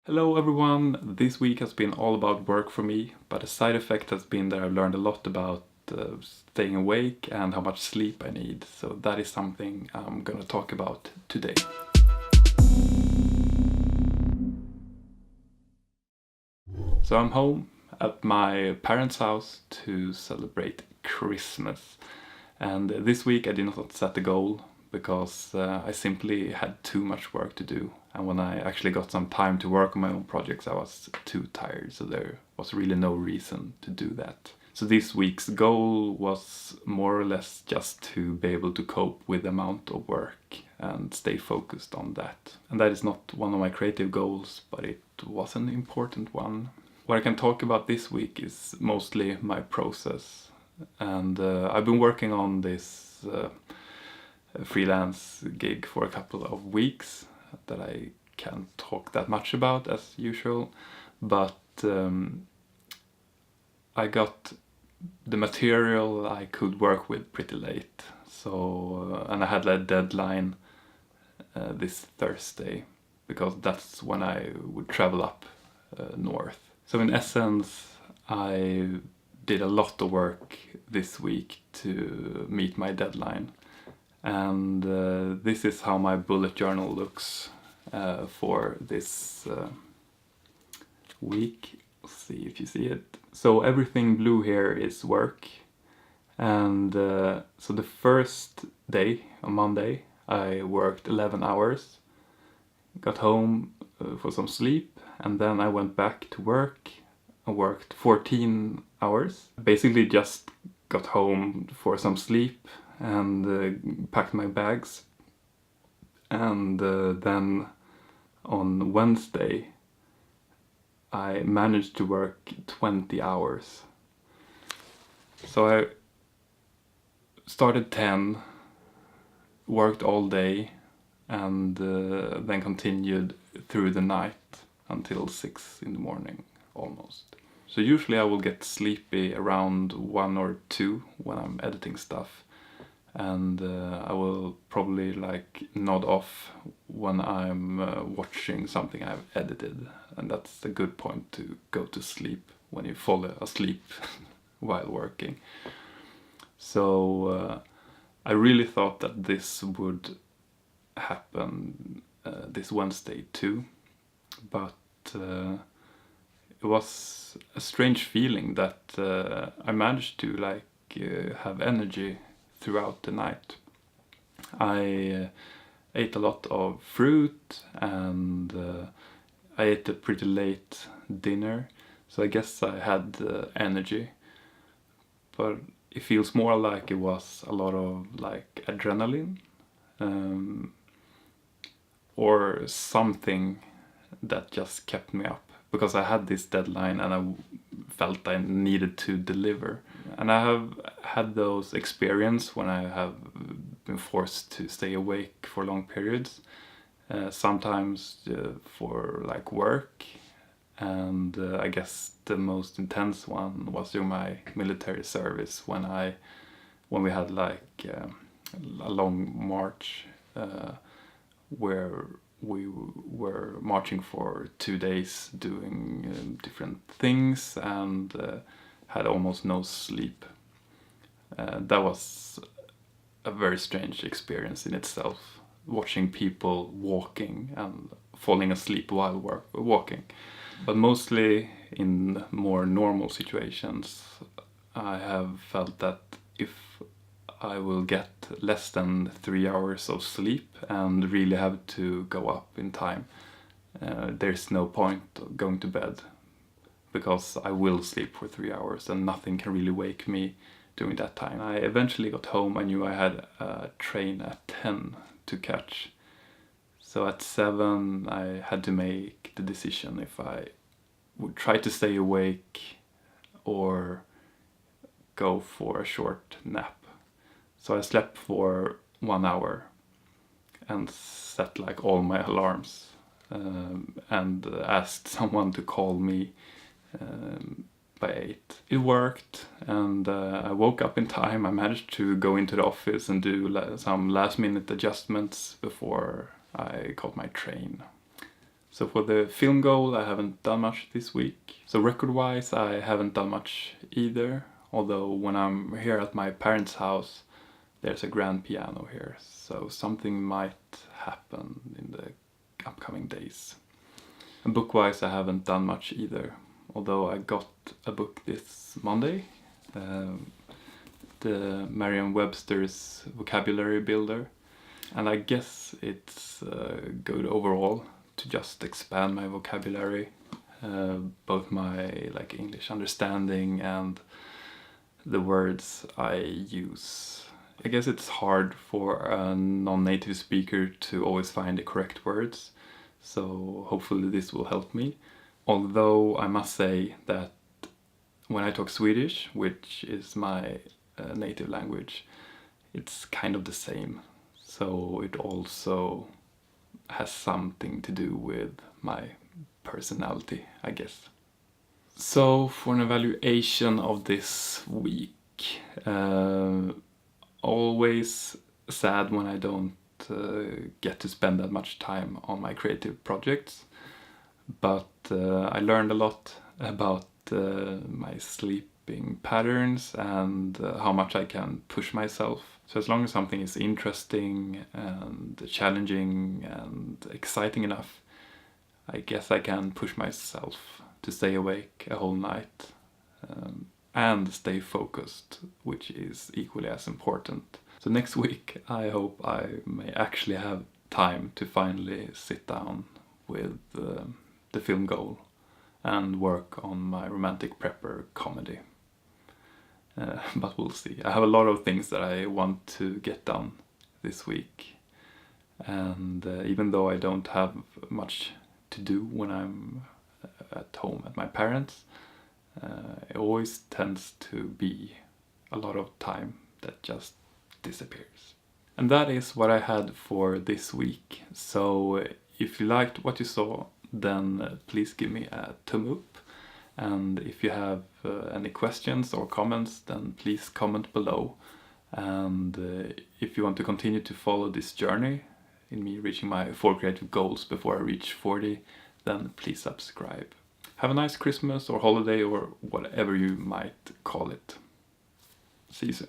Hello everyone! This week has been all about work for me, but a side effect has been that I've learned a lot about staying awake and how much sleep I need. So that is something I'm gonna talk about today. So I'm home at my parents' house to celebrate Christmas. And this week I did not set a goal because I simply had too much work to do. And when I actually got some time to work on my own projects, I was too tired. So there was really no reason to do that. So this week's goal was more or less just to be able to cope with the amount of work and stay focused on that. And that is not one of my creative goals, but it was an important one. What I can talk about this week is mostly my process. And I've been working on this freelance gig for a couple of weeks that I can't talk that much about as usual, but I got the material I could work with pretty late. So and I had a deadline this Thursday because that's when I would travel up north. So in essence, I did a lot of work this week to meet my deadline. And this is how my bullet journal looks for this week. Let's see if you see it. So everything blue here is work. And so the first day, on Monday, I worked 11 hours. Got home for some sleep, and then I went back to work and worked 14 hours. Basically just got home for some sleep and packed my bags. And then on Wednesday I managed to work 20 hours. So I started 10, worked all day, and then continued through the night until 6 in the morning almost. So usually I will get sleepy around 1 or 2 when I'm editing stuff, and I will probably like nod off when I'm watching something I've edited, and that's a good point to go to sleep when you fall asleep while working. So I really thought that this would happen this Wednesday too, but it was a strange feeling that I managed to have energy throughout the night. I ate a lot of fruit, and I ate a pretty late dinner, so I guess I had energy, but it feels more like it was a lot of like adrenaline or something that just kept me up, because I had this deadline and I felt I needed to deliver. And I have had those experiences when I have been forced to stay awake for long periods, sometimes for like work, and I guess the most intense one was during my military service when we had like a long march where we were marching for 2 days doing different things, and had almost no sleep. That was a very strange experience in itself, watching people walking and falling asleep while walking. But mostly in more normal situations, I have felt that if I will get less than 3 hours of sleep and really have to go up in time, there's no point going to bed, because I will sleep for 3 hours and nothing can really wake me during that time. I eventually got home. I knew I had a train at 10 to catch. So at 7 I had to make the decision if I would try to stay awake or go for a short nap. So I slept for 1 hour and set like all my alarms and asked someone to call me by 8. It worked, and I woke up in time. I managed to go into the office and do some last minute adjustments before I caught my train. So for the film goal, I haven't done much this week. So record-wise, I haven't done much either. Although when I'm here at my parents' house, there's a grand piano here. So something might happen in the upcoming days. And book-wise, I haven't done much either. Although I got a book this Monday. The Merriam-Webster's Vocabulary Builder. And I guess it's good overall to just expand my vocabulary, both my English understanding and the words I use. I guess it's hard for a non-native speaker to always find the correct words, so hopefully this will help me. Although I must say that when I talk Swedish, which is my native language, it's kind of the same. So it also has something to do with my personality, I guess. So for an evaluation of this week, always sad when I don't get to spend that much time on my creative projects, but I learned a lot about my sleeping patterns and how much I can push myself. So as long as something is interesting and challenging and exciting enough, I guess I can push myself to stay awake a whole night and stay focused, which is equally as important. So next week I hope I may actually have time to finally sit down with the film goal and work on my romantic prepper comedy. But we'll see. I have a lot of things that I want to get done this week, and even though I don't have much to do when I'm at home at my parents', it always tends to be a lot of time that just disappears. And that is what I had for this week. So if you liked what you saw, then please give me a thumb up. And if you have any questions or comments, then please comment below. And if you want to continue to follow this journey in me reaching my 4 creative goals before I reach 40, then please subscribe. Have a nice Christmas or holiday or whatever you might call it. See you soon.